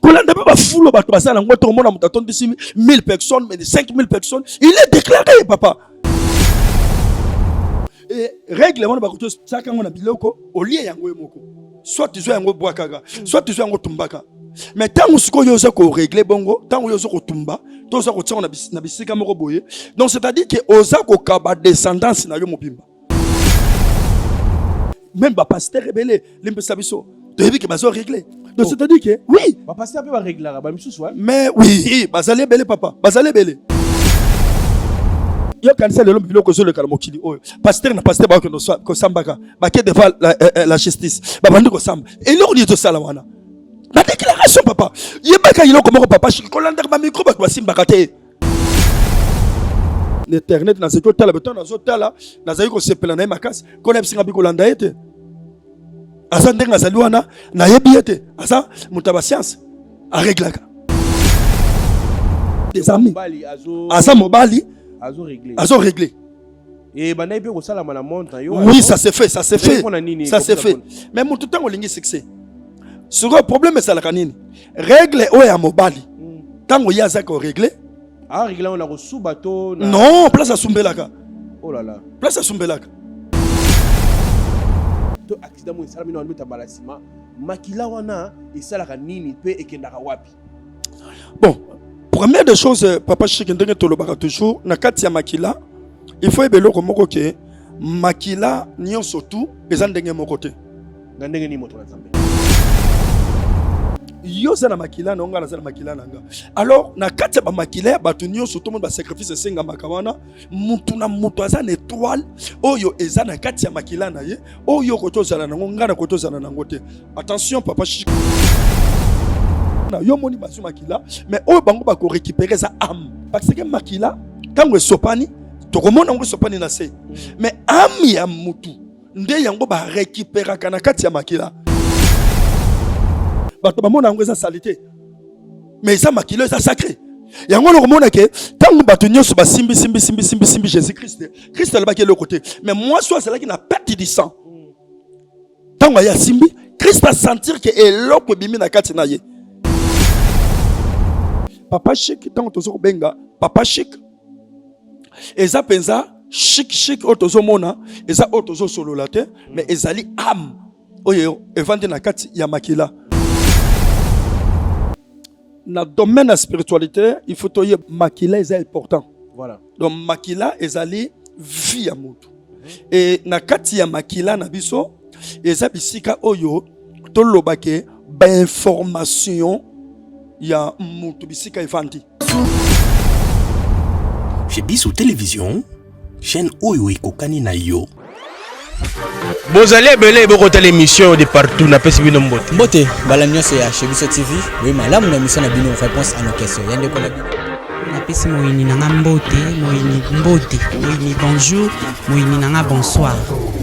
Quand on a pas foule, on a ça, on a tout le monde a attendu 1000 personnes, mais 5000 personnes. Il est déclaré, papa. Et règlement, chacun on a biloko, au lieu yango moko. Soit tu sois yango boakaga, soit tu sois yango tumbaka. Mais tant que tu as réglé bongo, tant que tu as tumba, tu as bisika moko boye. Donc c'est-à-dire que oza ko kaba descendance na yo mobimba. Même ba pasteur rebelle, l'impesa biso. Tu as vu que bazo réglé. Donc c'est-à-dire que oui, ba pasteur peut ba régler ba misusu wa. mais oui, bazale belle papa, bazale belle. Yo kanisa le lombi biloko zo le kalmokili oyo. Pasteur na pasteur ba ko sambaka, ba ke devant la justice. Ba bandi ko samba. Et lo ni to sala wana. La déclaration, papa. Il y a pas de comment papa. Je suis ma micro, je suis bakate. L'internet, dans ce que tu as, dans ce que tu as, dans ce que tu as, ma casse, qu'on a besoin de Kolanda été. Asa ndenga zaluana, na yebiete. Asa, mutaba science. A régler. Des amis. Asa mobali. Azo réglé. Et banaï pe ko sala mana monte. Oui, ça s'est fait, ça s'est fait. Ça s'est fait. Mais mon tout temps, on lingi succès. Sur le problème, c'est la canine. Règle ou à mobali. Tant que y a ça qu'on règle. Ah, règle on a reçu bateau. Non, place à Sumbelaka. Oh là là. Place à Sumbelaka. To accident mo sala mino nduta balasima. Makila wana isala kanini pe ekendaka wapi. Bon, première des choses, papa Chikendenge tolobaka toujours na kati ya makila, il faut ebelo ko moko ke makila nyon surtout ezandenge moko te. Ngandenge ni moto na Nzambe. Yo za na makila na onga na za na makila nanga. Alors na kati ba makila ba tunyo surtout mo ba sacrifice senga makawana mutu na mutu aza na étoile oyo eza na kati ya makila na ye oyo ko tozala nango ngana ko tozala nango te. Attention papa Chik. Na yo moni basu makila mais oyo bango ba ko récupérer sa âme parce que makila tango sopani to komona ngo sopani na se mais âme ya mutu nde yango ba récupérer kana kati ya makila. Bato bamona ngo eza salité mais ça makilo ça sacré yango lo komona ke tango bato nyoso ba simbi Jésus Christ le ba ke le côté mais moi soit c'est là qui n'a perte du sang tango ya simbi Christ a sentir que eloko bimi na kati na ye papa chic tango tozo benga papa chic eza penza chic otozo mona eza otozo solola te mais ezali âme oyo evande na kati ya makila. Dans le domaine de la spiritualité, il faut que makila est important. Voilà. Donc makila est allé vie à mutu. Et na kati ya makila na biso, eza bisika oyo to lobake ba information ya mutu bisika evandi. Chez Biso Télévision, chaîne oyo ekokani na yo. Bozale belé boko l'émission de partout na pesi bino mbote. Mbote balamio c'est chez Biso TV. Oui malamu na mission na bino réponse à nos questions. Yande ko la bino. Na pesi moyini nanga mbote, moyini bonjour, moyini nanga bonsoir.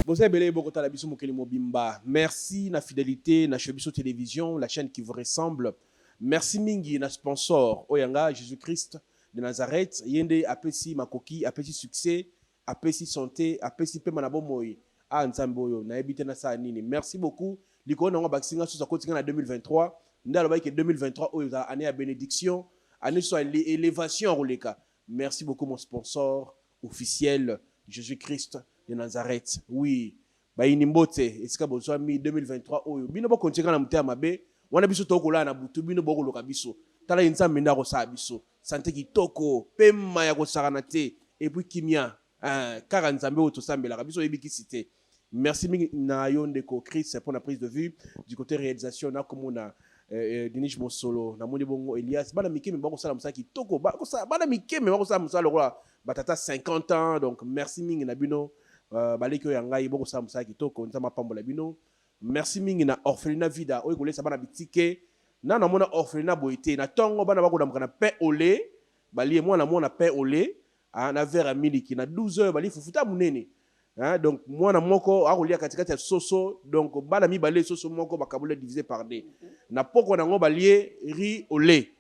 Bozale belé boko la biso mokeli mobimba. Merci na fidélité na chez Biso Télévision, la chaîne qui vous ressemble. Merci mingi na sponsor Oyanga Jésus-Christ de Nazareth. Yende apesi makoki, apesi succès, apesi santé, apesi pe manabo moyi. Ah, Nzamboyo, na ebite na sa nini. Merci beaucoup. Liko na bakisinga sous kotinga na 2023. Ndalo ba ke 2023 oyo za année à bénédiction, année soit élévation roleka. Merci beaucoup mon sponsor officiel Jésus-Christ de Nazareth. Oui. Ba inimbote esika bozwa mi 2023 oyo. Bino ba kontinga na muté mabe, wana biso tokola na butu bino boko loka biso. Tala Nzambe ndako sa biso. Santé kitoko, pema ya ko sarana te et puis kimia. Car Nzambe otosambela biso ebiki cité. Merci na yondeko Chris pour la prise de vue du côté réalisation na komona Denis Mosolo na moni bongo Elias bana mikeme bako sala musaki toko bako sala bana mikeme bako sala musala lokola batata 50 ans donc merci mingi na bino baleki oyo ngai bako sala musaki toko nzama pambola bino merci mingi na orphelinat vida oyo kolesa bana bitike na mona orphelinat boité na tongo bana bako na pain au lait bali moi na pain au lait na verre à miliki na 12h bali fufuta munene. Donc moi na moko akolia katikati ya soso donc bala mi balé soso moko bakabule divisé par 2 na poko na ngo balie riz au lait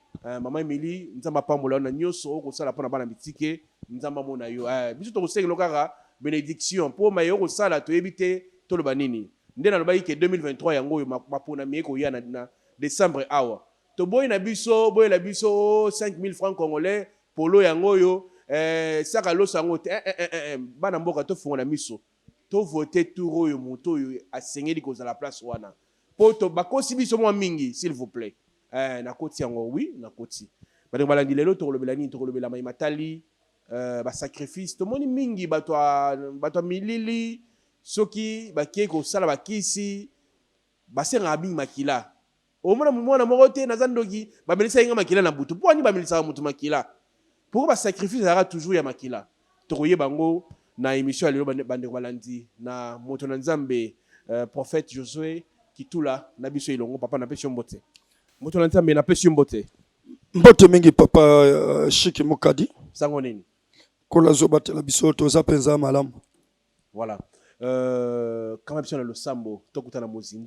maman Emily nzamba pambola na nyoso ko sala pona bana bitike nzamba mona yo biso to ko lokaka bénédiction pour mayo ko sala to ebité toloba nini ndena loba ke 2023 yango yo mapona mi ko ya na décembre awa to boy na biso 5000 francs congolais polo yango yo saka lo sango bana mboka to funga na miso to voter tour yo moto yo asengeli ko za la place wana poto bakosi biso mwa mingi s'il vous plaît na koti yango oui na koti ba balandi lelo to lobela ni to lobela mai matali ba sacrifice to moni mingi bato milili soki bakie ko sala bakisi basenga abi makila omona mwana moko te nazandoki bamelisa inga makila na butu po ani bamelisa mutu makila pour ba sacrifice ara toujours ya makila to koye bango na émission lelo bande balandi na moto na nzambe prophète Josué Kitula na biso ilongo papa na pesi mbote moto na nzambe na pesi mbote mbote mingi papa Shiki Mukadi sango nini kola zobatela biso toza penza malamu. Voilà. Quand même, le sambo,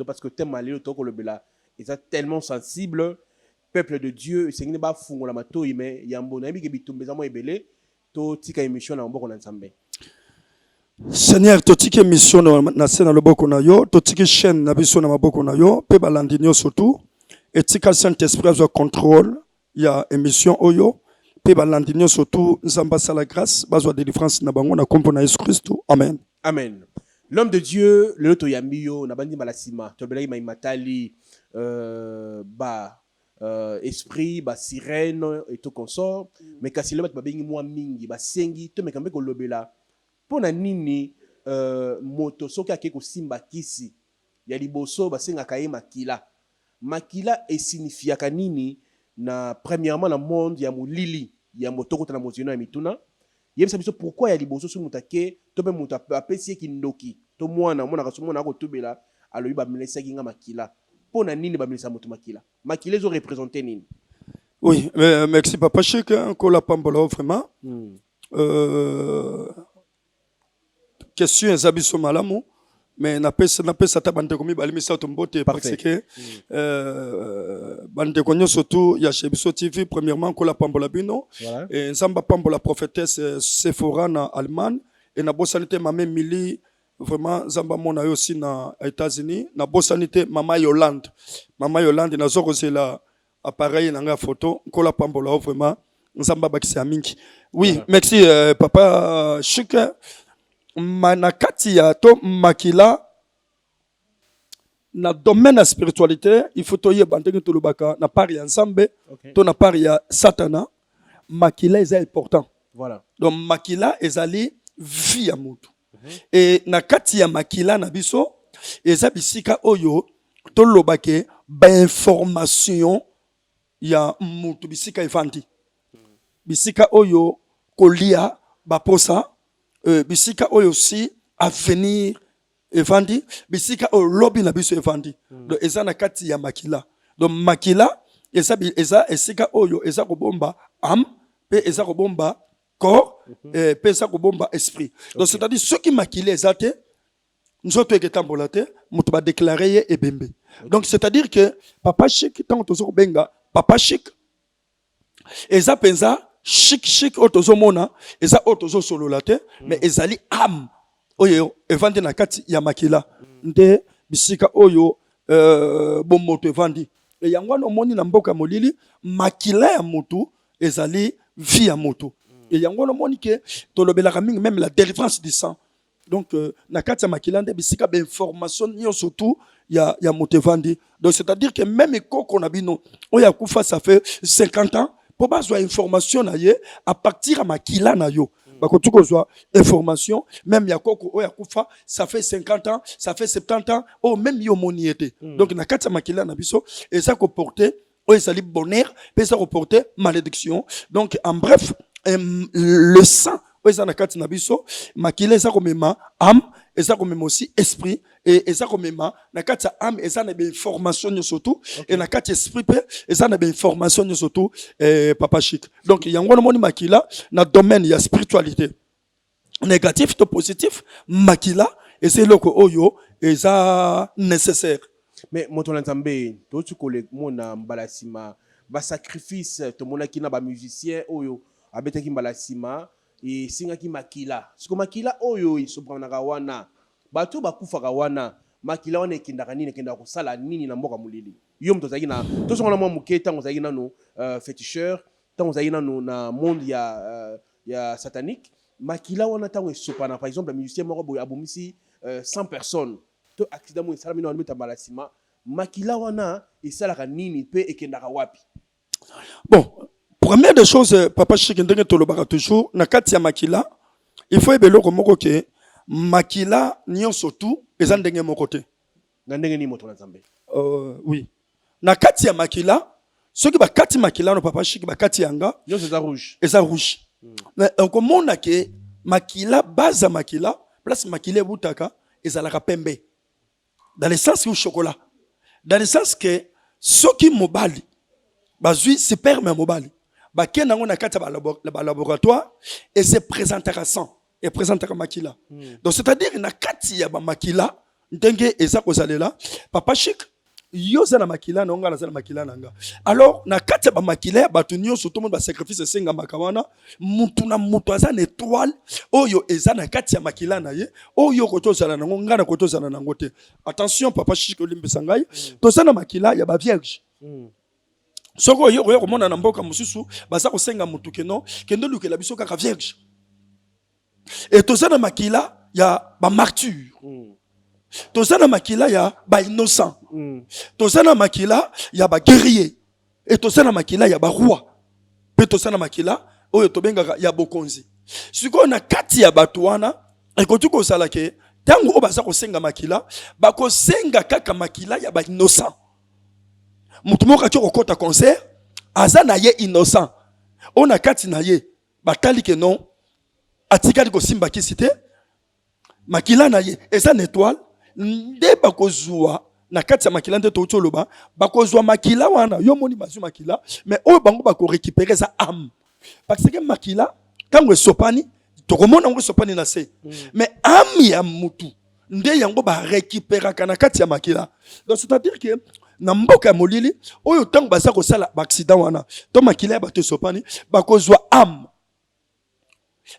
parce que thème malio, est tellement sensible. Peuple de Dieu, c'est une baffe la mato, mais il y a un bon ami qui est tombé à belé. To tika émission en boko ensemble. Seigneur, to tika émission na sena le boko na yo, to tika chaîne na biso na maboko na yo, pe balandinyo surtout, et tika Saint-Esprit a contrôle, il y a émission oyo. Pe balandinyo surtout, nzamba sa la grâce, bazwa délivrance na bango na kompo na Jésus Christ. Amen. Amen. L'homme de Dieu, le loto yambiyo, nabandi malasima, tobelai maimatali, esprit, sirène et tout consort, mais kasi le bat babengi mwa mingi, sengi, to mekambe ko lobela. Pona nini moto soki akeko simba kisi, ya liboso basenga kaye makila. Makila signifiaka nini na premièrement na monde ya mulili, ya moto kota na mozino ya mituna. Yebisa biso pourquoi ya liboso so mutake to be muta apesi kindoki to mwana kasomona ko tubela aloyi ba melesa kinga makila pona nini ba melesa moto makila makila zo représenter nini. Oui, merci papa Chic ko la pambola vraiment question ezabiso malamu mais na pesa ta bande komi balimisa to mbote parce que bande konyo surtout ya Shebiso TV premièrement ko la pambola bino et nzamba pambola prophétesse Sephora na Allemagne et na bosanité mama Mili vraiment nzamba mona yo aussi na États-Unis na bosanité mama Yolande na zokozela appareil na nga photo ko la pambola vraiment nzamba bakisa mingi. Oui, voilà. Merci papa Chic. Manakati ya to makila na domaine de spiritualité il faut toye bandenge to lobaka na part ya nzambe to na part ya satana makila est important. Voilà. Donc makila ezali vie ya mutu. Et na kati ya makila na biso eza bisika oyo to lobake ba information ya mutu bisika evandi. Bisika oyo kolia ba posa bisika oyo aussi avenir evandi bisika oyo lobby na biso evandi donc eza na kati ya makila donc makila eza esika oyo eza kobomba âme pe eza kobomba corps pe eza kobomba esprit donc c'est-à-dire ceux qui makila eza te nzoto eketambola te mutu ba déclarer ye ebembe donc c'est-à-dire que papa Chic tant tozo benga papa Chic eza penza chic otozomona eza otozo solola te mais ezali âme oyo evandi na kati ya makila nde bisika oyo bomoto evandi et yango no moni na mboka molili makila ya mutu ezali vie ya mutu et yango no moni ke tolobelaka mingi même la délivrance du sang donc na kati ya makila nde bisika ba information nyonso surtout ya mutu evandi donc c'est-à-dire que même ekoko na bino oyo akufa ça fait 50 ans pour avoir information na ye à partir à makila na yo bakotu kozwa information même ya koko oya kufa ça fait 50 ans ça fait 70 ans oh même yo moniete donc na kati makila na biso et ça ko porter oya sali bonheur et ça ko porter malédiction donc en bref le sang oya na kati na biso makila ça ko mema âme et ça comme aussi esprit et ça comme na kati âme et ça na bien information surtout et na kati esprit et ça na bien information surtout papa Chic donc yango no moni makila na domaine ya spiritualité négatif to positif makila et c'est loko oyo et ça nécessaire mais moto na nzambe to tu kole mona mbalasima ba sacrifice to mona kina ba musicien oyo abetaki mbalasima et singaki makila siko makila oyo isoprana wana batu bakufaka wana makila wana ekendaka nini ekendaka kosala nini na mboka molili yo moto ozalaki na tosongana mwa moke ntango ozalaki nano féticheur ntango ozalaki nano na monde ya satanique makila wana ntango esopana par exemple musicien moko boye abomisi 100 personnes to accident mo esalami na meta malasima makila wana esalaka nini pe ekendaka wapi. Bon, première des choses, papa Chic ndenge tolobaka toujours na kati ya makila, il faut ebeloko moko ke makila nyonso tu eza ndenge moko te. Na ndenge ni moto na Nzambe. Oui. Na kati ya makila, soki ba kati makila no papa Chic ba kati yanga, nyonso eza rouge. Eza rouge. Mais on komona ke makila baza makila, place makila butaka ezalaka pembe. Dans le sens où chocolat. Dans le sens que soki mobali bazui sperme mobali bakena ngona kata ba laboratoire et se présentera sans et présentera makila. Donc c'est-à-dire na kati ya ba makila ndenge eza kozalela papa Chic yoza na makila na onga na makila nanga. Alors na kati ya ba makila batu nyonso tout le monde ba sacrifice senga makawana mutu na mutu aza na étoile oyo eza na kati ya makila na ye oyo kotozala nango ngana kotozala nango te. Attention papa Chic olimbisa ngai tozana makila ya ba vierge. Soko yo komona na mboka mususu baza kosenga mutu keno kendo lukela biso kaka vierge. Et tozana makila ya ba martyr. Tozana makila ya ba innocent. Tozana makila ya ba guerrier. Et tozana makila ya ba roi. Pe tozana makila oyo tobengaka ya bokonzi. Siko na kati ya batu wana ekoti ko sala ke tango o baza kosenga makila bakosenga kaka makila ya ba innocent. Mutu moko akyo kokota concert aza na ye innocent. Ona kati na ye batali ke non atikali ko simba kisite makila na ye eza na étoile nde bakozwa na kati ya makila nde to toloba bakozwa makila wana yo moni bazu makila mais oyo bango bako récupérer za âme parce que makila tango esopani to komona ngo esopani na se mais âme ya mutu nde yango ba récupérer kana kati ya makila. Donc c'est-à-dire que na mboka molili oyo tango baza ko sala ba accident wana to makila ba te sopani bakozwa âme.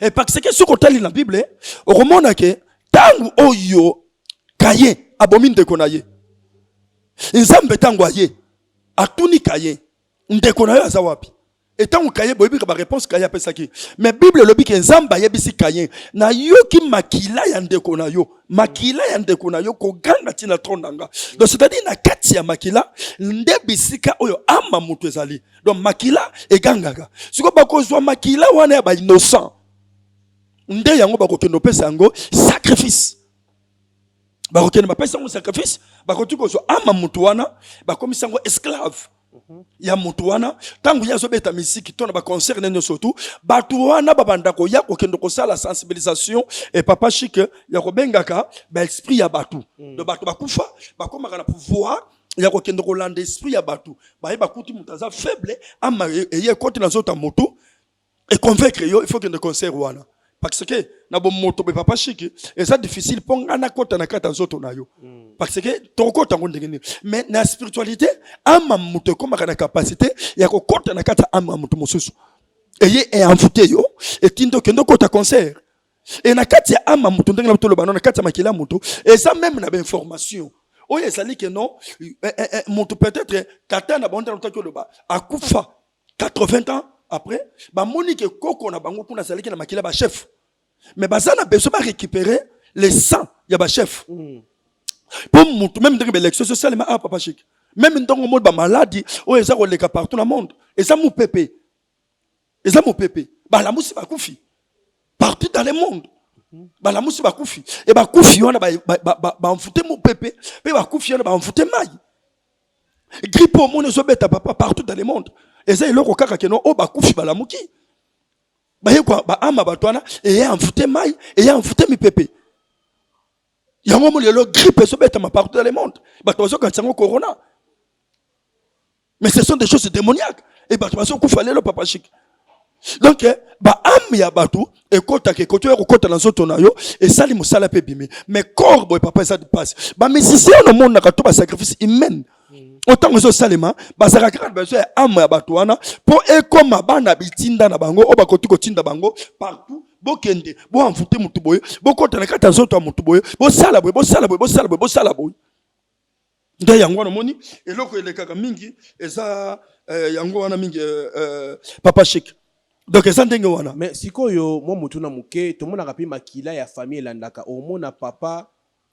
Et parce que ce qu'on t'a lu dans la Bible, on remonte que tango oyo kaye abomi ndeko na ye nzambe tango aye atuni kaye ndeko na yo aza wapi et tango kaye boyebi ka ba réponse kaye apesaki mais Bible lobi ke nzambe ayebisi kaye na yoki makila ya ndeko na yo ko ganga tina trondanga. Donc c'est-à-dire na kati ya makila nde bisika oyo ama mutu ezali donc makila egangaka siko bakozwa makila wana ya ba innocent nde yango bakokendo pesa yango sacrifice bakokendo bapesa yango sacrifice bakotuko so ama mutu wana bakomisa yango esclave ya mutu wana tango yazo beta misiki tona ba concert nene surtout batu wana babanda ko ya kokendo ko sala sensibilisation et papa Chic ya ko bengaka ba esprit ya batu de batu bakufa bakomaka na pouvoir ya kokendo ko landa esprit ya batu ba yeba kuti mutaza faible ama eye kote na zota moto et convaincre yo il faut que de concert wana. Parce que na bo moto be papa Chic et ça difficile ponga na kota na kata zoto na yo parce que toko tango ndengeni mais na spiritualité ama moto comme na capacité ya ko kota na kata ama moto mosusu et est envoûté yo et tindo kendo kota concert et na kati ya ama moto ndengena moto lobano na kati ya makila moto et ça même na ba information oyo ezali que non moto peut-être kata na bonda notaki loba akufa 80 ans après ba monique koko na bango kuna saliki na makila ba chef mais bazana besoin ba récupérer les sang ya ba chef pour mutu même dans l'élection sociale mais papa Chic même dans le monde ba maladie o eza ko leka partout dans le monde eza mu pépé ba la musi ba kufi partout dans le monde ba la musi ba kufi et ba kufi wana ba enfuté mu pépé pe ba kufi wana ba enfuté mai grippe au monde zo beta papa partout dans le monde. Et ça, il a dit que non, ba kufi ba la muki. Ba yekwa ba ama batwana et envoûté mai et envoûté mi pépé. Yango mo lelo grippe so beta ma partout dans le monde. Ba tozo ka tsango corona. Mais ce sont des choses démoniaques et ba tozo kufa lelo papa Chic. Donc ba am ya batu e kota ke koto ko kota na zoto na yo et sali musala pe bimi. Mais corps boy papa ça passe. Ba musicien no monde na ka to ba sacrifice humain. Autant que salema bazaka kaka besoin ama ya batu wana po ekoma bana bitinda na bango o bakoki kotinda bango partout bokende bo envoûter mutu boye bokota na kata nzoto ya mutu boye bosala boye nde yango wana moni eloko elekaka mingi eza yango wana mingi papa chic donc eza ndenge wana. Mais sikoyo mo mutu na muke tomonaka pe makila ya famille elandaka omona papa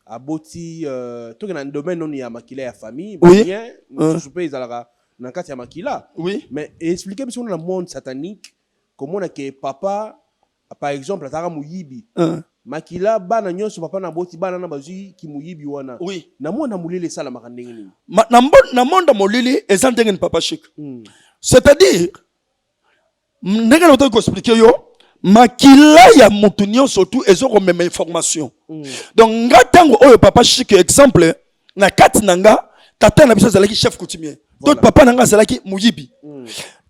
aboti toke na domaine non ya makila ya famille bien mususu pe ezalaka na kati ya makila. Oui. Mais expliquez moi dans le monde satanique comment on a que papa par exemple ataka muyibi makila bana nyonso papa na boti bana na bazui ki muyibi wana. Oui. Na mona mulele sala makandenge ni na monde molili eza ndenge ni papa chic. C'est-à-dire ndenge na ko expliquer yo makila ya mutu nyonso tu ezoko même information. Donc ngatango oyo papa chic exemple na kati nanga tata na biso zalaki chef coutumier. Voilà. Papa nanga zalaki muyibi.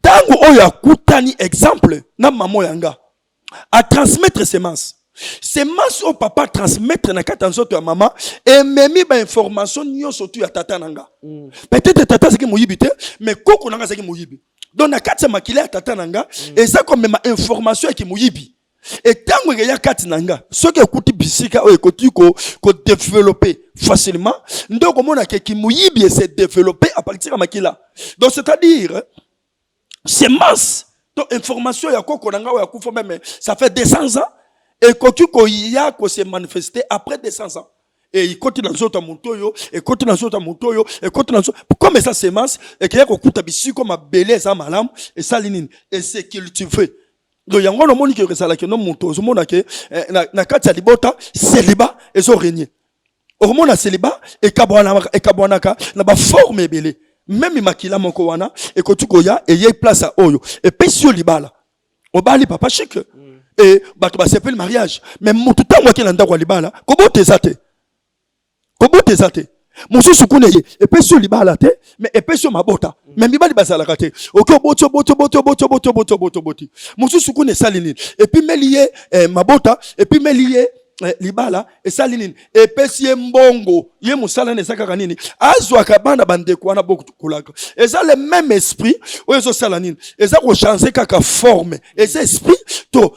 Tango oyo akutani exemple na maman yanga a transmettre semence. Semence au papa transmettre na kati nzoto ya maman et memi ba information nyonso tu ya tata nanga. Peut-être tata zaki muyibi te mais koko nanga zaki muyibi. Donc na kati makila ya tata nanga et ça comme ma information ki muyibi. Et tango ya kati nanga ce que kuti bisika o ekoti ko développer facilement ndoko mona ke ki muyibi se développer à partir de makila. Donc c'est-à-dire semence donc information ya koko nanga o ya kufa même ça fait 200 ans et kotu ko ya ko se manifester après 200 ans. Et il continue dans autres montoyo et continue dans autres montoyo et continue dans comme ça semence et qu'il y a ko kuta bisiko ma belé ça malam et ça linine et c'est cultivé. Donc yango no moni ke sala ke no monto zo mona ke na kati ya libota célibat ezo régner. Hormona célibat et kabwanaka na ba forme belé. Même makila moko wana et kotuko ya et y place à oyo et pesio libala. Obali papa chic et bato ba sepel mariage mais mutu tango ke landa kwa libala kobote zate. Kobote zate. Mususu kune ye et pesio libala te mais et pesio mabota. Mais mibali basala kate. OK boto. Mususu kune salinine et puis melié mabota et puis melié libala et salinine et pesie mbongo ye musala ne saka nini azwa kabanda bande kwa na boku kulaka et ça le même esprit o ezo salanine et ça ko changer kaka forme et ça esprit to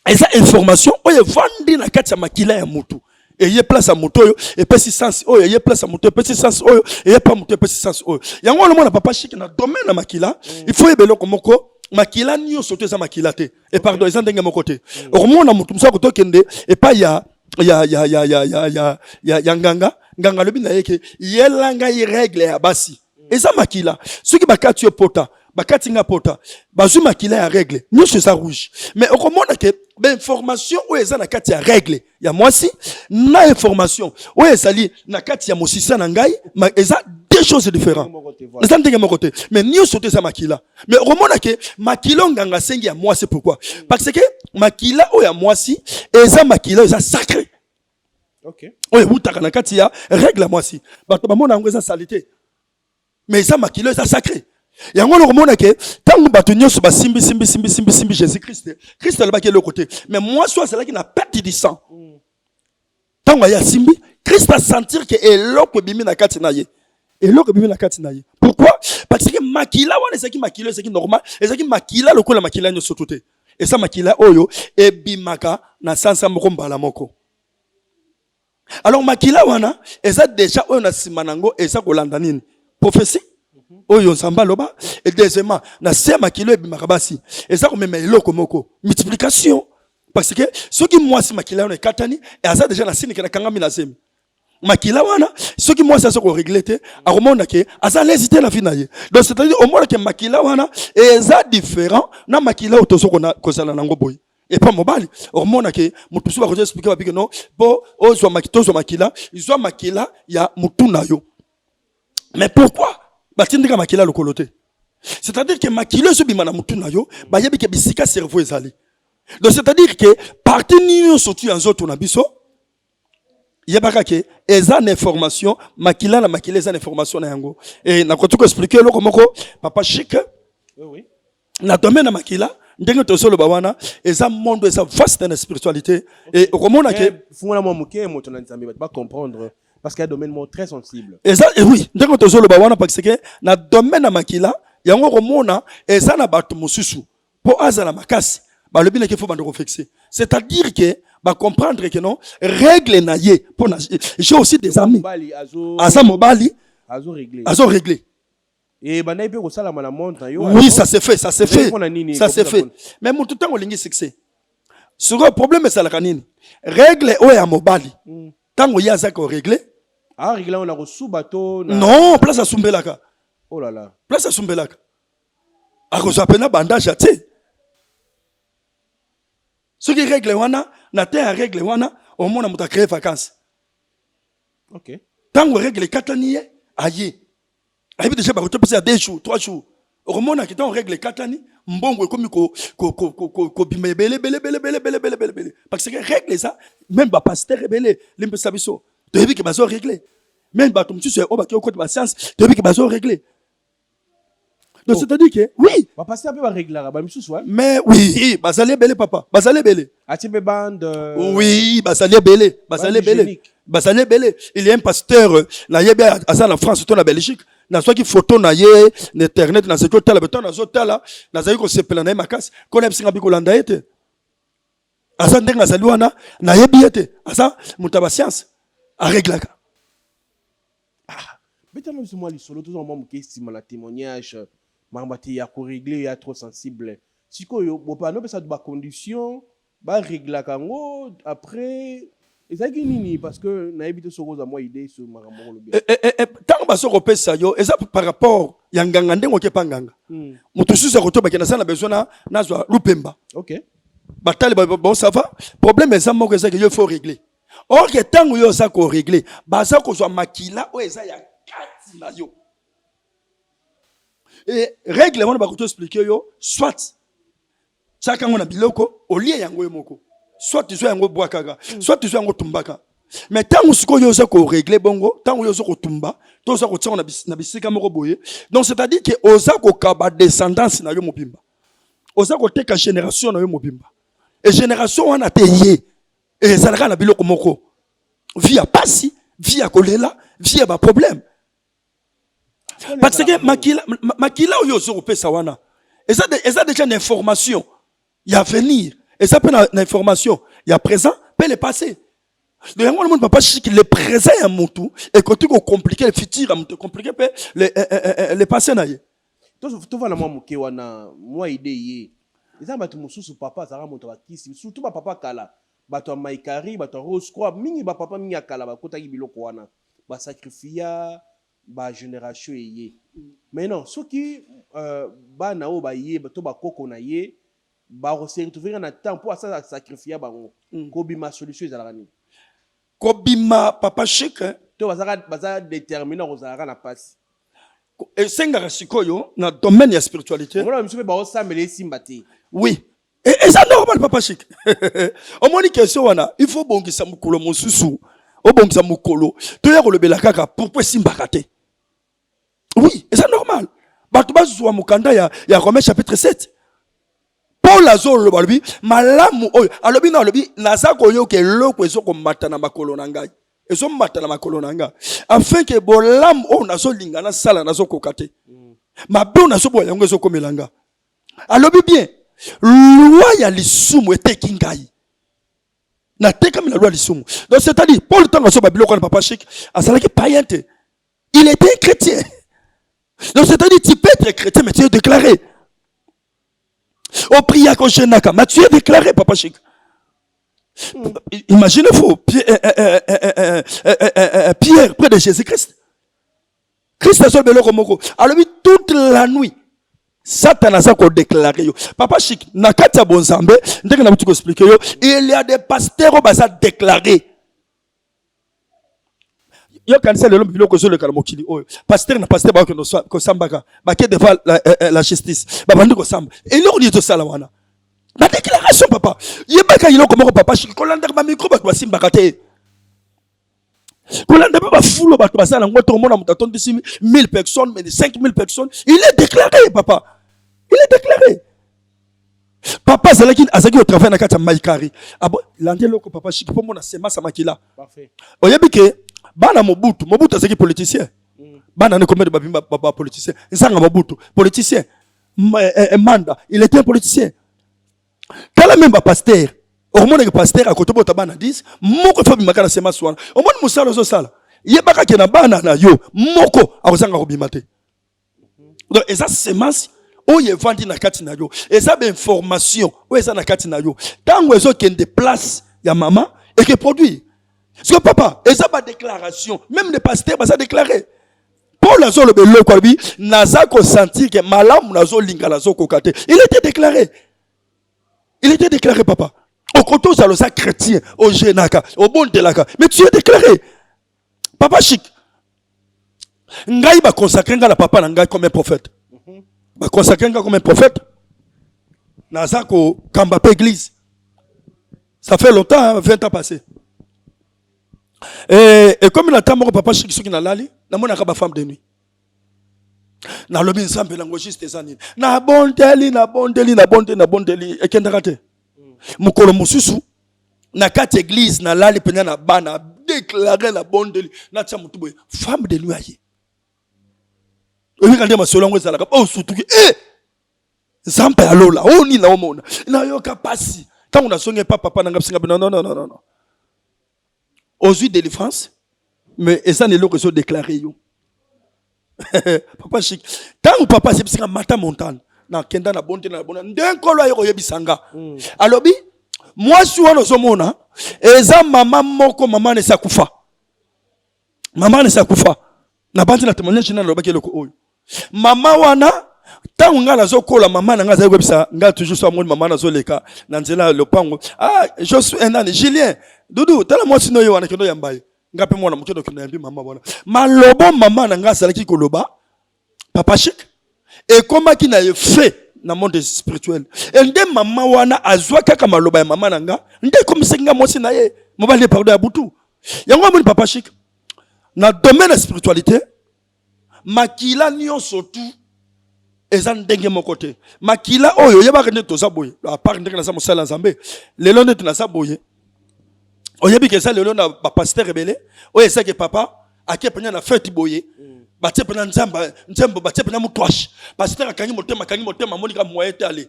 et ça information o ye vandi na kati ya makila ya mutu et ye place à moto et pesi sens o ye place à moto pesi sens o et pas moto pesi sens o yango le mona papa chic na domaine na makila il faut yebelo komoko makila nyonso to eza makila te et pardon eza ndenge moko te omona mutu msako to kende et pas ya nganga lobi na yeke yelanga i règle ya basi eza makila soki bakati yo pota bakati nga pota bazu makila ya règle nyonso eza rouge mais okomona ke ben information o eza na kati ya règle ya mwasi na information o ezali na kati ya mosisa na ngai eza deux choses différentes. Eza ndenge moko te mais nyonso te eza makila mais okomona ke makila nganga sengi ya mwasi pourquoi parce que makila o ya mwasi eza makila eza sacré. OK. Oye utaka na kati ya règle ya mwasi bato bamona ngo eza salité mais eza makila eza sacré. Yango no komona ke tangu bato nyonso ba simbi Jésus Christ le bakele le côté mais moi soit c'est là qui n'a perte du sang. Tangu ya simbi Christ a sentir que eloko bimi na kati na ye. Eloko bimi na kati na ye. Pourquoi? Parce que makila wana c'est qui makila c'est qui normal et c'est qui makila lokola makila nyonso toté. Et ça makila oyo e bimaka na sansa moko mbala moko. Alors makila wana eza déjà oyo na simanango eza kolanda nini? Prophétie oyo nsamba loba et deuxièmement na sema kilo ebimaka basi eza ko mema eloko moko multiplication parce que ceux qui moi si makila wana katani et asa déjà na sini kana kangami na semi makila wana ceux qui moi ça ko régler akomona ke asa hésiter la vie na ye donc c'est-à-dire au moins que makila wana eza différent na makila otosoko na kozala nango boy et pas mobile hormona ke mutu suba ko expliquer ba biko non bo ozo makila izo makila ya mutu na yo mais pourquoi batindika makila lokolote c'est-à-dire que makila so bimana mutu na yo ba yebi ke bisika cerveau ezali donc c'est-à-dire que partie nyonso tu nzoto na biso yebaka ke eza na information makila na makila eza na information na yango et na kotuko expliquer loko moko papa chic oui na domaine na makila ndenge to solo bawana eza monde eza vaste na spiritualité et okomona ke fungana mo muke moto na nzambe ba comprendre parce qu'il y a un domaine très sensible. Et oui, dès que tu as le bawana parce que na domaine na makila, yango komona eza na bato mosusu po aza na makasi. Bah, le bien qu'il faut fixer. C'est-à-dire que, bah, comprendre que non, règle naïe. J'ai aussi des amis. Asa mobali. Azo réglé. Et bah, naïbe, ça la montre. Oui, ça s'est fait, ça s'est fait. Ça s'est fait. Mais mon tout temps, on a succès. Ce problème, c'est la canine. Règle, oh, à mobali. Tant qu'il y a ça qu'on règle. Ah, règle, on a reçu bateau. Non, place à Sumbelaka. Oh là là. Place à Sumbelaka. A cause de bandage, tu sais. Ce qui règle, na te a règle, au moins, on a créé vacances. Ok. Tant qu'on règle 4 années, aïe. Aïe, déjà, bah, tu peux passer 2 jours, 3 jours. Au moment où on règle 4 années, mbongo comme ko bimé belé. Parce que règle ça, même ba pasteur belé, limpe sabiso. Tu as vu que bazo régler. Même ba tu sais, on va côté ba science, tu as vu que bazo régler. Donc c'est-à-dire que oui, va passer un peu à régler ba misu soit. mais oui, bazalé belé papa, bazalé belé. Atibe bande. Oui, bazalé belé, bazalé belé. Bazalé belé. Il y a un pasteur na yebe asa na France, to na Belgique. Na soit qui photo na ye na internet na seto tala beton na zota la na zayi ko sepela na makasi ko na bisinga bikolanda ete asa ndenga zaliwana na yebi ete asa mutaba science a réglaka ah beta no moi li solo tout en moment qui estime la témoignage mambati ya ko régler ya trop sensible sikoyo bo pa no pesa ba condition ba réglaka ngo après ezaki nini parce que na ebité sokoza moi idée sur makambo lo bien tant ba soko pesa yo eza par rapport ya nganga ndengo ke panganga mutu susa ko to ba kena sana besoin na zwa lupemba. OK batali bon ça va problème eza moko eza que il faut régler or que tant yo ça ko régler ba ça ko zwa makila o eza ya kati na yo et règle on ba ko to expliquer yo soit chaka ngona biloko au lieu yango moko soit tu sois yango boakaga soit tu sois yango tumbaka mais tant usiko yo ça ko régler bongo tant yo ça ko tumba to ça ko tsaka na bisika moko boye donc c'est-à-dire que oza ko kaba descendance na yo mobimba oza ko teka génération na yo mobimba et génération wana te ye et ça na biloko moko via pasi via kolela via ba problème parce que makila yo zo ko pesa wana et ça déjà une information il y a venir et ça peut une information il y a présent peut le passé le yango le monde papa chic le présent ya mutu et quand tu ko compliquer le futur am te compliquer peut le passé na ye to vala moi moke wana moi idée ye eza bato mususu papa zara moto bakisi surtout ba papa kala bato maikari bato rose croix mingi ba papa mingi akala ba kota biloko wana ba sacrifier ba génération ye mais non ceux qui ba na o ba ye bato ba koko na ye ba retrouver na temps pour ça sacrifier bango ko bima solution ezalaka ni ko bima papa chic to baza déterminer ozalaka na passe et senga sikoyo na domaine ya spiritualité on a monsieur ba osamele simbati oui et ça normal papa chic au moins une question wana il faut bongisa mukolo mosusu o bongisa mukolo to ya ko lebela kaka pourquoi simbaka te oui et ça normal bato bazwa mukanda ya Romains chapitre 7 Paul azolo balobi malamu oyo alobi na alobi nazako yo ke loko ezoko mata na makolo na ngai ezo mata na makolo na ngai afin que bolam o nazo lingana sala nazo kokate mabe nazo boya yango ezoko melanga alobi bien loi ya lisumu eteki ngai na teka la loi lisumu donc c'est-à-dire Paul tant nazo babiloko na papa chic asalaki païen te il était chrétien donc c'est-à-dire tu peux être chrétien mais tu es déclaré au prière que je n'ai qu'à Matthieu déclaré papa chic imaginez-vous Pierre près de Jésus-Christ Christ a seul belo komoko alors toute la nuit Satan a ça qu'on déclaré yo papa chic na kata bonzambe ndenge na butu expliquer yo il y a des pasteurs qui ça déclaré yo kanisa le lombi biloko zo le kalmokili oyo pasteur na pasteur ba ko sambaka ba ke devant la justice ba bandi ko samba et lo ni to sala wana la déclaration papa yebaka iloko moko papa chic ko landa ba micro ba ko simbaka te ko landa ba fulo ba to basala ngoto mona mutatondi 1000 personnes mais 5000 personnes il est déclaré papa il est déclaré papa azaki au travail na kata maikari abo lande loko papa chic po mona sema samakila parfait oyebike bana mobutu azaki politicien bana ne combien de babimba papa politicien nzanga mobutu politicien manda il était un politicien Kala même pasteur. Au moins le pasteur à côté de bana 10, moko fa bimaka na sema swana. Au moins musala zo sala. Yebaka ke na bana na yo, moko akozanga ko bimate. Donc eza semence oye vandi na kati na yo. Eza be information o eza na kati na yo. Tango ezo kende place ya maman et que produit. Parce que papa, eza ba déclaration, même les pasteurs ba ça déclarer. Paul azo le belo kwa bi naza ko sentir que malamu nazo lingala zo kokate. Il était déclaré. Il était déclaré papa. Au côté où ça chrétien, au Génaka, au bon de la. Mais tu es déclaré. Papa chic. Ngai ba consacrer la papa ngai comme un prophète. Ba consacrer comme un prophète. Nazako Kambapé église. Ça fait longtemps, 20 ans passés. Et comme il a tant mon papa chic qui na lali, na mona ka ba femme de nuit. Na lobi nsambe lango juste ezani. Na bondeli e kendakate. Mukolo mususu na kati église na lali penya na bana déclarer la bondeli na tia mutu boye femme de nuit aye. Oyi kande masolongo ezalaka o sutuki zampe alola oni na omona na yoka pasi tant on a sonné papa na ngapsinga non. Aux yeux de délivrance mais eza ne loko so déclarer yo. Papa chic. Tant papa c'est bisanga mata montagne. Na kenda na bonte na bona ndenkolo ayo yebisanga. Alobi moi si wana zomona eza mama moko mama ne sakufa. Mama ne sakufa. Na banti na témoignage na lobaki loko oyo. Mama wana tant ngala zokola mama na ngaza yebisa nga toujours so amoni mama na zoleka na nzela lopango. Ah je suis un âne Julien. Doudou tala moi sino yo wana kendo yambaye. Ngape mwana mukendo kendo yambi mama wana. Malobo mama na ngasa laki koloba. Papa chic. Et comment qui n'a fait dans le monde spirituel. Et nde mama wana azwa kaka maloba ya mama nanga. Nde comme senga mosi na ye. Mobali pardon ya butu. Yango mon papa chic. Na domaine de spiritualité, makila nyonso tu eza ndenge moko te. Makila oyo yeba kende to saboye. A part ndenge na sa mosala nzambe. Lelo nde na saboye. Oyebi ke sa lelo na ba pasteur rebelle. Oye sa ke papa akepenya na fête boye. Batie pena nzembo batie pena mutwash pasteur akangi motema monika moyete ali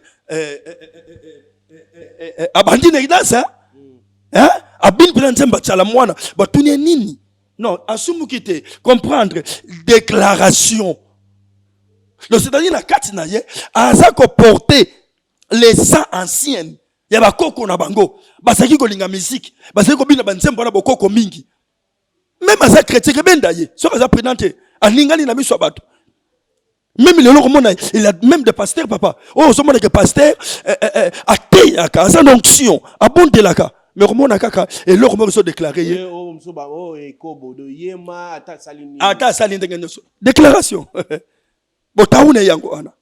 abandi na idasa abini pena nzembo chala mwana batuni nini non asumu kite comprendre déclaration le c'est-à-dire la kati na ye aza ko porter les sangs anciens ya bakoko na bango basaki ko linga musique basaki ko bina banzembo na bokoko mingi même aza chrétien ke bendaye so aza présenté Aningani na miso bato. Même le loko il a même des pasteurs papa. Oh so mona que pasteur até aka sa onction abonde laka. Mais komona kaka et loko mo so déclarer. Oh msoba oh ekobo do yema ata salini. Ata salini ngenyo. Déclaration. Botaune yango ana.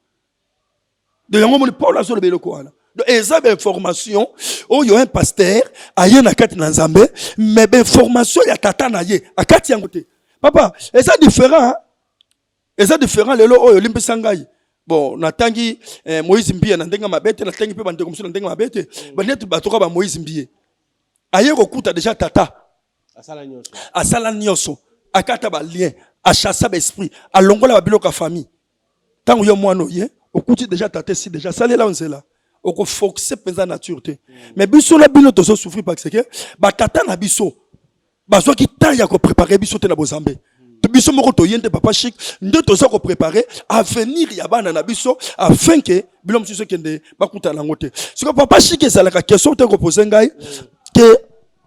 De yango mo Paul azo le beloko ana. Donc eza be information oh yo un pasteur aye na kati na Nzambe mais be information ya tata na ye akati yango te. Papa, et ça différent, hein? Et ça différent, le lo Olympe Sangai. Bon, natangi Moïse Mbie, nandenga mabete, natangi pe bande comme ça, nandenga mabete. Banet batoka ba Moïse Mbie. Aye kokuta déjà tata. Asala nyoso. Akata ba lien, achassa ba esprit, alongola ba biloka famille. Tango yo mwano ye, okuti déjà tata si déjà salé là on sait là. Oko foxer penza nature te. Mais biso la bino to so souffrir parce que ba tata na biso bazo ki temps ya ko préparer biso te na bozambe biso moko to yende papa chic nde to so ko préparer à venir ya bana na biso afin que bilom biso kende bakuta lango te ce que papa chic ezala ka question te ko poser ngai que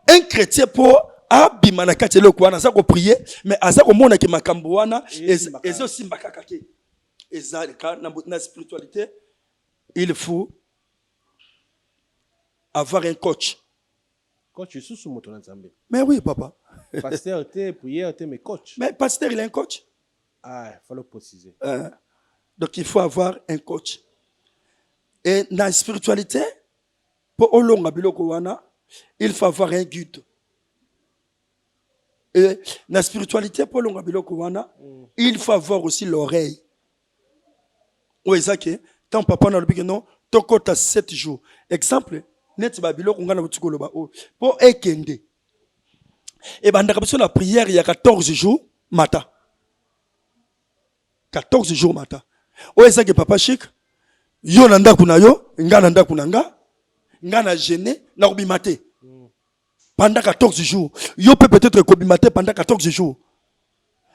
un chrétien pour abima na kati le kwana sa ko prier mais asa ko mona ke makambo wana ezo simba kaka ke ezala ka na spiritualité il faut avoir un coach. Coach, sous sous moto nzambe. Mais oui, papa. Pasteur, prière, mais coach. Mais pasteur, il est un coach. Ah, il faut le préciser. Donc, il faut avoir un coach. Et dans la spiritualité, pour Olonga Biloko wana, il faut avoir un guide. Et dans la spiritualité, pour Olonga Biloko wana, il faut avoir aussi l'oreille. Oui, c'est ça. Tant papa n'a pas dit non, ton compte à 7 jours. Exemple, net babilo kungana butukolo ba o po ekende et bandaka biso na prière il y a 14 jours matin 14 jours matin o ezaki papa chic yo nanda kuna yo ngana nda kuna nga ngana gêné na obimate pendant 14 jours. Yo peut peut-être kobimate pendant 14 jours.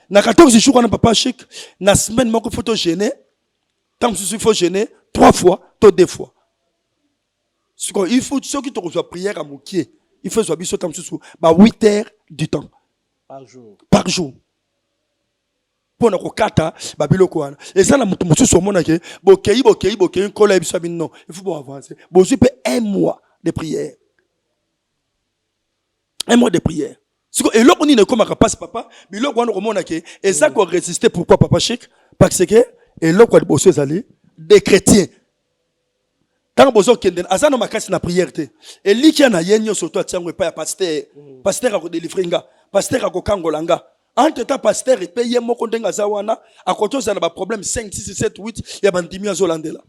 Na 14 jours on a papa chic, na semaine moko faut te gêner. Tant que il faut gêner 3 fois, toi 2 fois. Il faut ceux qui te reçoivent prière à Moukié. Il faut soit tant que 8 heures du temps par jour. Par jour. Pour nous kata babiloko wana. Et ça na mutu mutu so mona ke bokei kola biso non. Il faut avancer. Bon je peux 1 mois de prière. 1 mois de prière. Et là on ne comme passe papa, biloko wana komona ke et ça ko résister pourquoi papa chic parce que et là quoi bosso aller des chrétiens. Tant bozo kenden azana makasi na prière te. Et liki na yenyo surtout atiango pa pasteur. Pasteur a ko délivrer pasteur a ko kangolanga. Entre temps pasteur paye moko ndenga zawana akoto za na ba problème 5 6 7 8 ya bandimi azolandela.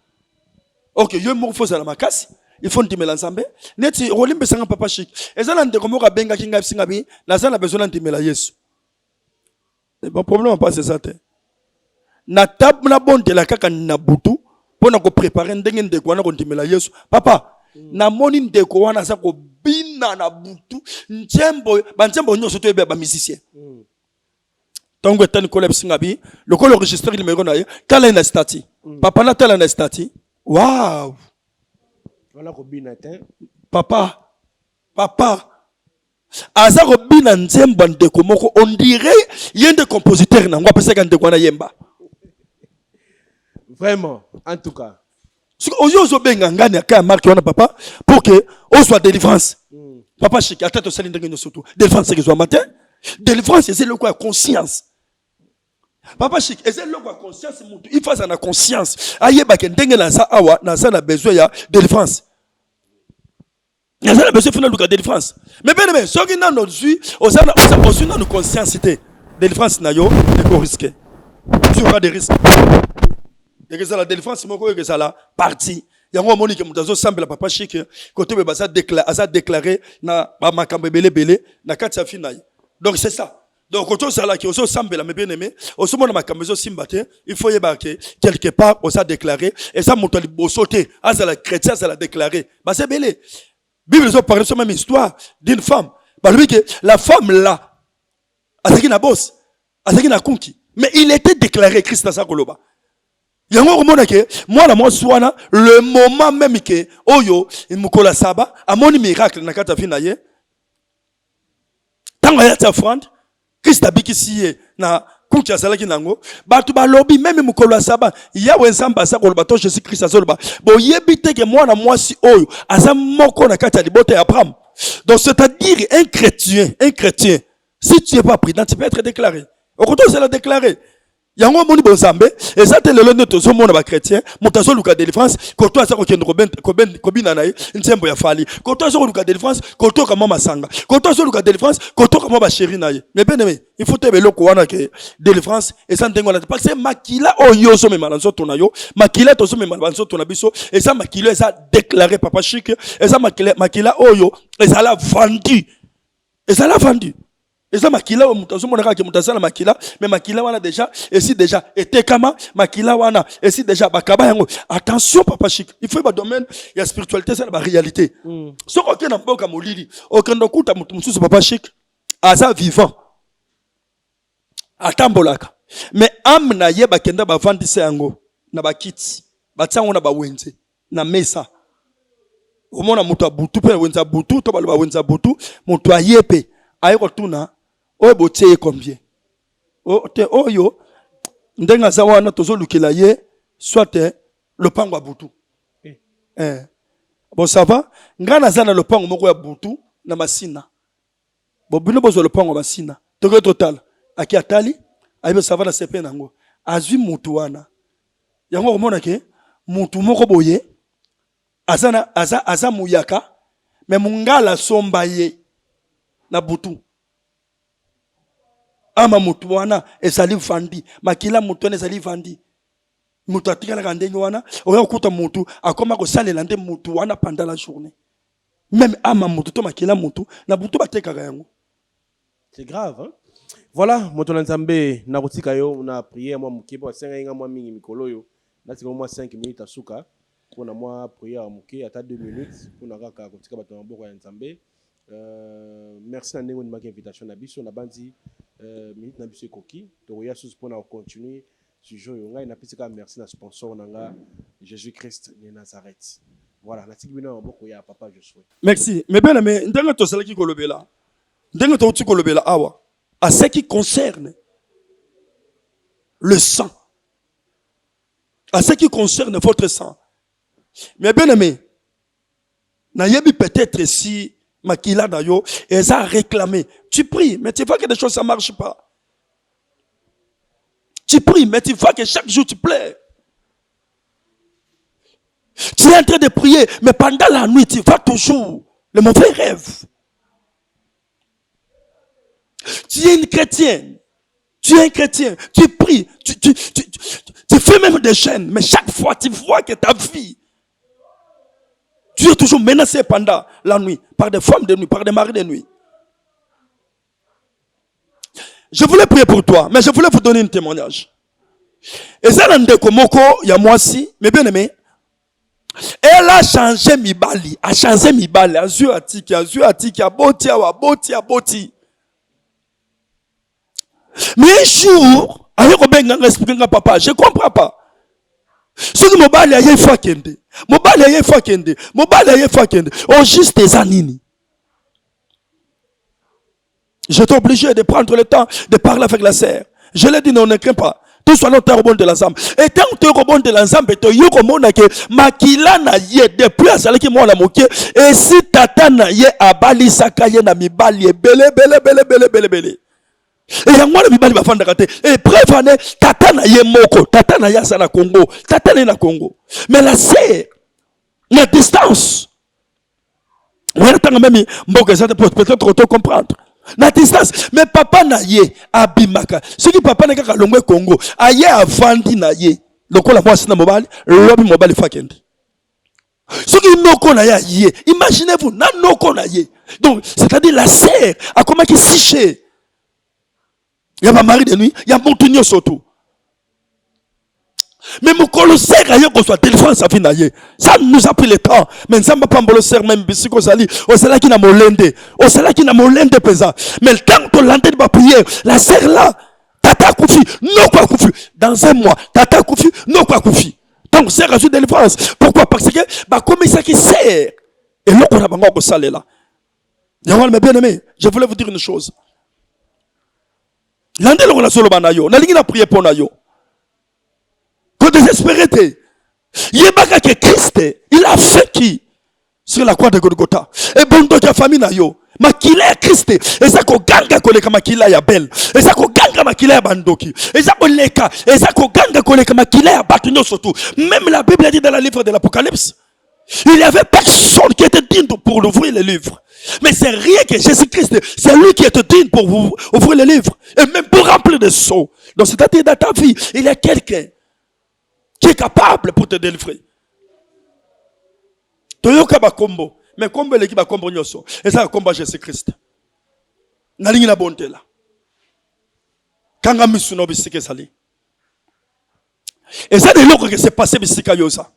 OK, yo mo faut za la makasi, il faut ndimela nzambe. Neti rolimbe sanga papa chic. Ezala ndeko moko benga kinga singa bi, nazana besoin ndimela Yesu. Le bon problème pas c'est ça te. Na tab na bonde la kaka na butu pona ko préparer ndenge ndeko wana ko ndimela Yesu. Papa, na moni ndeko wana za ko bina na butu, njembo nyoso to ebe ba musicien. Tango etani koleb singabi, le col enregistré numéro na ye, tala na stati. Papa na tala na stati. Waouh. Voilà ko bina te. Papa. Aza ko bina nzemba ndeko moko on dirait yende compositeur na ngwa pesa ndeko na yemba. Vraiment, en tout cas. Ce que oyo benga ngani aka marque wana papa pour que on soit délivrance. Papa chiki atata to salinde ngeno surtout. Délivrance c'est que soit matin. Délivrance c'est le quoi conscience. Papa chic, et c'est le quoi conscience il faut ça na conscience. Aye ba kendenge na sa awa na sa na besoin ya délivrance. Na sa na besoin final de délivrance. Mais bien mais so ki na no zui, osana osuna no conscience té. Délivrance na yo, ne ko risquer. Tu auras des risques. Et que ça la délivrance moko que ça la partie. Yango moni ke mutazo sambela papa chic côté be basa déclarer na ba makambe belé na kati ya finai. Donc c'est ça. Donc quand on s'ala qui on sambela mais bien aimé, on se mona makambe zo simbate, il faut y barquer quelque part on s'est déclaré et ça mutali bosoté, azala chrétien ça l'a déclaré. Bah c'est belé. Bible zo parle sur même histoire d'une femme. Bah lui que la femme là azaki na boss, azaki na konki, mais il était déclaré Christ dans sa koloba. Yango komona ke moi swana le moment même que oyo imukola saba amoni miracle na kata fina ye tanga ya offrande Christ abikisi na kuki azalaki nango batu balobi même mukolo saba yawe nzamba sa koloba to Jésus Christ azoloba bo yebite ke mwana mwasi oyo aza moko na kata libota ya Abraham. Donc c'est-à-dire un chrétien si tu es pas prudent tu peux être déclaré au contraire c'est la déclarer. Yango moni bozambe ezate lelo neto zo mona ba chrétien mutazo luka délivrance koto aza ko kendo kobina naye ntembo ya fali koto aza ko luka délivrance koto kama masanga koto aza luka délivrance koto kama ba chéri naye mais bien aimé il faut te beloko wana ke délivrance et ça ndengo la parce que makila oyo so mema nzoto na yo makila to so mema nzoto na biso et ça makila ça déclaré papa chic et ça makila oyo et ça l'a vendu et ça makila wa mutazo mona ka ke mutazala makila mais makila wana déjà et si déjà était kama makila wana et si déjà bakaba yango attention papa chic il faut ba domaine ya spiritualité ça la réalité so ko kena mboka molili okendo kuta mutu mususu papa chic aza vivant atambolaka mais âme na ye bakenda ba vandisa yango na bakiti batsango na ba wenze na mesa omona mutu abutu pe wenza butu to baloba wenza butu mutu ayepe ayeko tuna oyo botie combien te oyo ndenga za wana tozolukela ye soit le pango ya butu bon ça va ngana za na le pango moko ya butu na masina bon bino bozo le pango masina toko total aki atali ayibe ça va na sepe nango azwi mutu wana yango komona ke mutu moko boye aza muyaka mais mungala somba ye na butu ama mutu wana ezali vandi makila mutu wana ezali vandi mutu atikala kandenge wana oya kuta mutu akoma ko salela nde mutu wana pendant la journée même ama mutu to makila mutu na butu batekaka yango c'est grave hein. Voilà moto na nzambe na kotika yo na prière moi mukibo asenga inga moi mingi mikolo yo na tika moi 5 minutes asuka pour moi prière moké à 2 minutes pour naka kotika bato na boko ya Nzambe. Merci na ndenge ndimaki invitation na biso na bandi minute na biso ekoki to ya sous pour na continuer sujet yo ngai na pisika merci na sponsor nanga Jésus-Christ de Nazareth. Voilà, la tiki bino boko ya papa je souhaite. Merci. Mais bien aimé, ndenge to sala ki kolobela. Ndenge to uti kolobela awa. À ce qui concerne le sang. À ce qui concerne votre sang. Mais bien aimé, n'ayez peut-être si Makila Nayo, et ça a réclamé. Tu pries, mais tu vois que des choses ça marche pas. Tu pries, mais tu vois que chaque jour tu pleures. Tu es en train de prier, mais pendant la nuit, tu vois toujours le mauvais rêve. Tu es une chrétienne. Tu es un chrétien. Tu pries. Tu fais même des chaînes, mais chaque fois, tu vois que ta vie, tu es toujours menacé pendant la nuit, par des femmes de nuit, par des maris de nuit. Je voulais prier pour toi, mais je voulais vous donner un témoignage. Et ça, il y a moi aussi, mais bien aimé, elle a changé Mibali, Azu Atiki, Boti. Mais un jour, papa, je ne comprends pas. Ce que mobile a fait kende, oh juste des anini. J'étais obligé de prendre le temps de parler avec la sœur. Je l'ai dit, non, ne crains pas. Tout soit notre rebond de l'ensemble. Et tant que rebond de l'ensemble, tu y que makila na ye depuis à celle qui m'a la moqué. Et si tata na ye abali sakaye na mibali bele. Et ya mwana mibali bafanda kate. Et prévane tata na ye moko, tata na ya sana Congo, tata na Congo. Mais la sœur, la distance. On a tant même mboka ça peut-être te comprendre. Na distance, mais papa na ye abimaka. Ce qui papa na kaka longwe Congo, aye avandi na ye. Lokola moi sina mobile, lobi mobile fakendi. Ce qui noko na ye, imaginez-vous, na noko na ye. Donc, c'est-à-dire la sœur a comment qui siché. Il y a ma mari de nuit, il y a mon tunio surtout. Mais mon colossère ailleurs qu'on soit téléphone ça finit naïe. Ça nous a pris le temps. Mais ça m'a pas mbolossère même bisiko sali. O c'est là qui n'a molende. O c'est là qui n'a molende pesant. Mais le temps que l'antenne va prier, la sœur là, tata koufi, non quoi koufi. Dans un mois, tata koufi, non quoi koufi. Donc c'est reçu délivrance. Pourquoi? Parce que bah comme ça qui sert. Et là on a pas encore salé là. Yamal mes bien-aimés, je voulais vous dire une chose. L'andel on a solo banayo, na lingi na prier pour nayo. Que désespéré t'es. Yebaka que Christ, il a fait qui sur la croix de Golgotha. Et bon donc la famille nayo. Makila Christ. Et ça ko ganga koleka makila ya belle. Et ça ko ganga makila ya bandoki. Et ça ko leka. Et ça ko ganga koleka makila ya batunyo surtout. Même la Bible a dit dans le livre de l'Apocalypse. Il n'y avait personne qui était digne pour ouvrir le livre. Mais c'est rien que Jésus-Christ, c'est lui qui était digne pour vous ouvrir le livre. Et même pour remplir des sceaux. Donc c'est-à-dire dans ta vie, il y a quelqu'un qui est capable pour te délivrer. Toyoka ba kombo, mais kombo leki ba kombo nyoso. Et ça komba Jésus-Christ. Na lingi na bonté là. Kanga misuno bisike sali. Et ça de l'autre que c'est passé bisika yosa.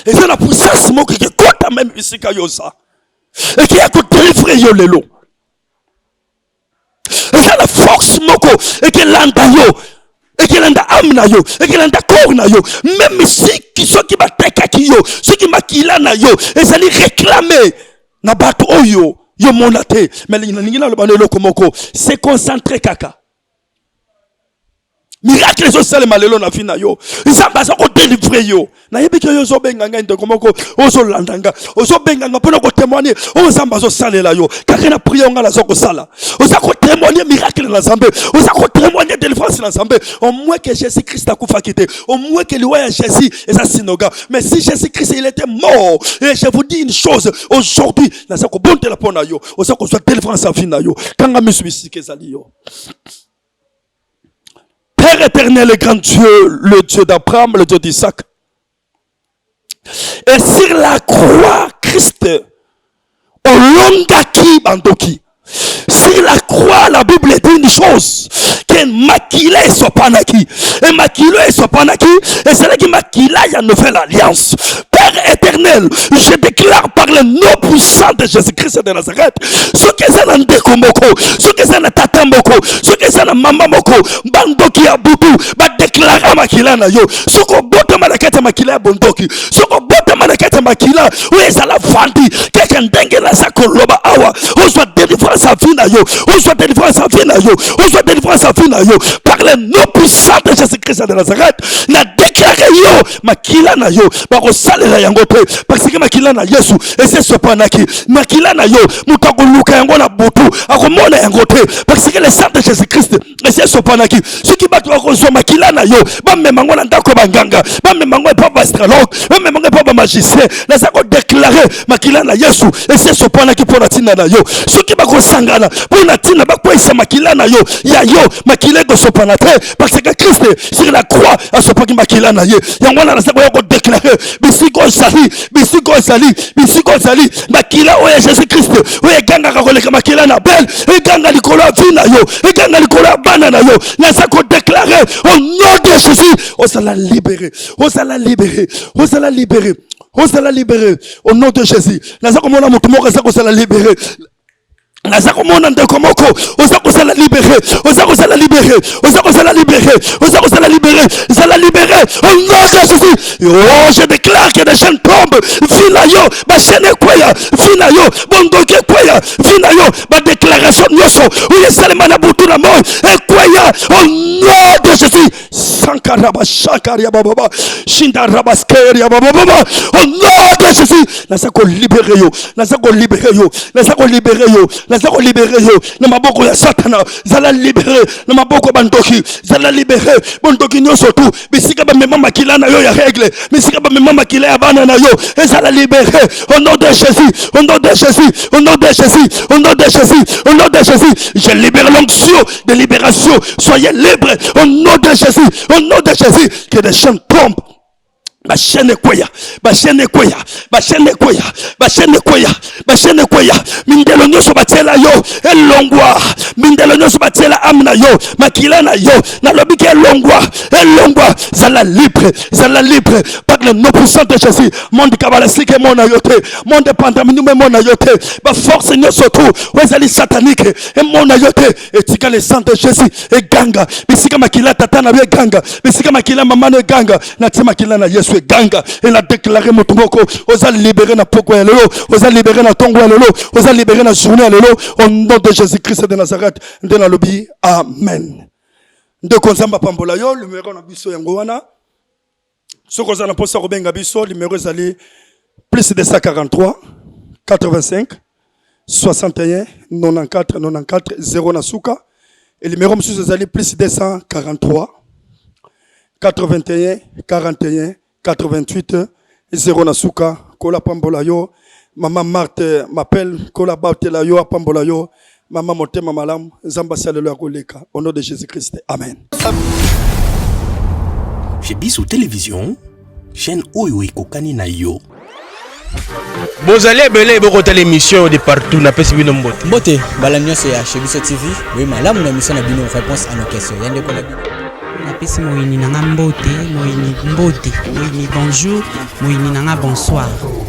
Et ça la puissance mo qui kota même bisika yosa. Et qui a ko délivrer yo lelo. Et ça la force moko et qui landa yo. Et qu'il anda âme na yo, et qu'il anda corps na yo, même si ceux qui bateka ki yo, ceux qui makila na yo, et ça li réclamer na bato oyo, yo monate, mais l'ingina le banelo komoko, c'est concentré kaka. Miracle so sale malelo na fina yo. Izamba so ko délivrer yo. Na yebiki yo zo benga ngende komoko, ozo landanga, ozo benga ngapona ko témoigner, ozamba so sale la yo. Kaka na prier ngala so ko sala. Oza ko témoigner miracle na Zambé, oza ko témoigner délivrance na Zambé. Au moins que Jésus-Christ a kufa kité, au moins que lui a Jésus et sa synagogue. Mais si Jésus-Christ il était mort, et je vous dis une chose, aujourd'hui, na so ko bonte la pona yo, oza ko soit délivrance na fina yo. Kanga misubisi kezali yo. Père éternel et grand Dieu, le Dieu d'Abraham, le Dieu d'Isaac. Et sur la croix, Christ, au longaki bandoki. Sur la croix, la Bible dit une chose, que maquillé soit panaki. Et maquillé soit panaki, et c'est là qui maquille la nouvelle alliance. Père éternel, je déclare par le nom puissant de Jésus-Christ de Nazareth, ce que c'est un décomboko, ce que c'est un tatamoko, ce que c'est un mamamoko, bandoki abutu, va déclarer makila na yo, ce que bote manakete makila bondoki, ce que bote manakete makila, où est ça la fandi, quelqu'un dengue la sakoloba awa, où soit délivrance à vie na yo, où soit délivrance à vie na yo, où soit délivrance à vie na yo, par le nom puissant de Jésus-Christ de Nazareth, na déclaré yo, makila na yo, bako salela yango te, parce que makila na Yesu, et c'est sopanaki, makila na yo, mutako luka yango na butu, akomona yango te, parce que le sang de Jésus-Christ, et c'est sopanaki, ce qui bat wakozwa makila na yo, ba memango na ndako banganga, ba memango pa astrologue, ba memango pa magicien, na sako déclarer makila na Yesu, et c'est sopanaki pour la tina na yo, ce qui bako sangana, pour la tina bako isa makila na yo, ya yo, makila go sopanate, parce que Christ, sur la croix, a sopaki makila na ye, yango na sako yako déclarer, bisiko sali, makila oya Jésus-Christ, oya ganga kakoleka makila na belle, et ganga likolo vina yo, et ganga likolo bana na yo, na sako déclarer, au nom de Jésus, on s'en l'a libéré, au nom de Jésus, na sako mona mutumoko sako s'en l'a libéré, Nazako mona ndeko moko, osako sala libérer, osako sala libérer, au nom de Jésus. Oh, je déclare que des chaînes tombent, finayo, ba chaîne kwaya, finayo, bondoke kwaya, finayo, ba déclaration nyoso, ou yesalema na butu na moi, et kwaya, au nom de Jésus. Sankaraba shakaria baba, shindaraba skeria baba, au nom de Jésus. Nazako libérer yo, nazako libérer yo, na maboko ya satana, zala libérer, na maboko bandoki, zala libérer, bondoki nyoso tu, bisika ba mema makila na yo ya règle, bisika ba mema makila ya bana na yo, et zala libérer, au nom de Jésus, au nom de Jésus, je libère l'onction de libération, soyez libres, au nom de Jésus, que des chaînes tombent. Bashene kwaya, mindelo nyoso batela yo, elongwa, mindelo nyoso batela amna yo, makila na yo, na lobike elongwa, zala libre, par le nom puissant de Jésus, monde kabalasike mona yote, monde pandaminume mona yote, ba force nyoso tu, wezali satanique, et mona yote, et tika le sang de Jésus, et ganga, bisika makila tatana be ganga, bisika makila mamano ganga, na tima makila na Yesu ganga, et la déclaré motumoko, osa libérer na poko ya lelo, osa libérer na tongo ya lelo, osa libérer na journée ya lelo, au nom de Jésus-Christ de Nazareth, de la lobby, amen. De konzamba pambola yo, le numéro na biso yango wana, ce qu'on a posé au benga biso, le numéro est plus de 143, 85, 61, 94, 0 na suka, et le numéro monsieur est plus de 143, 81, 41, 88, 0 Nasuka, Kola Pambolayo, Maman Marthe m'appelle, Kola Bautelayo, Pambolayo, Maman Motema Malam, Zambassia de la Koleka, au nom de Jésus-Christ. Amen. Chez Bissou Télévision, chaîne Oyo Kokani na yo. Bozali ebele bokota l'émission de partout na pesi bino mbote. Mbote, balamio c'est à chez Bissou TV. Oui, malamu na mission na bino réponse à nos questions. Yande kola. Napesi moyini nanga mbote, moyini bonjour, moyini nanga bonsoir.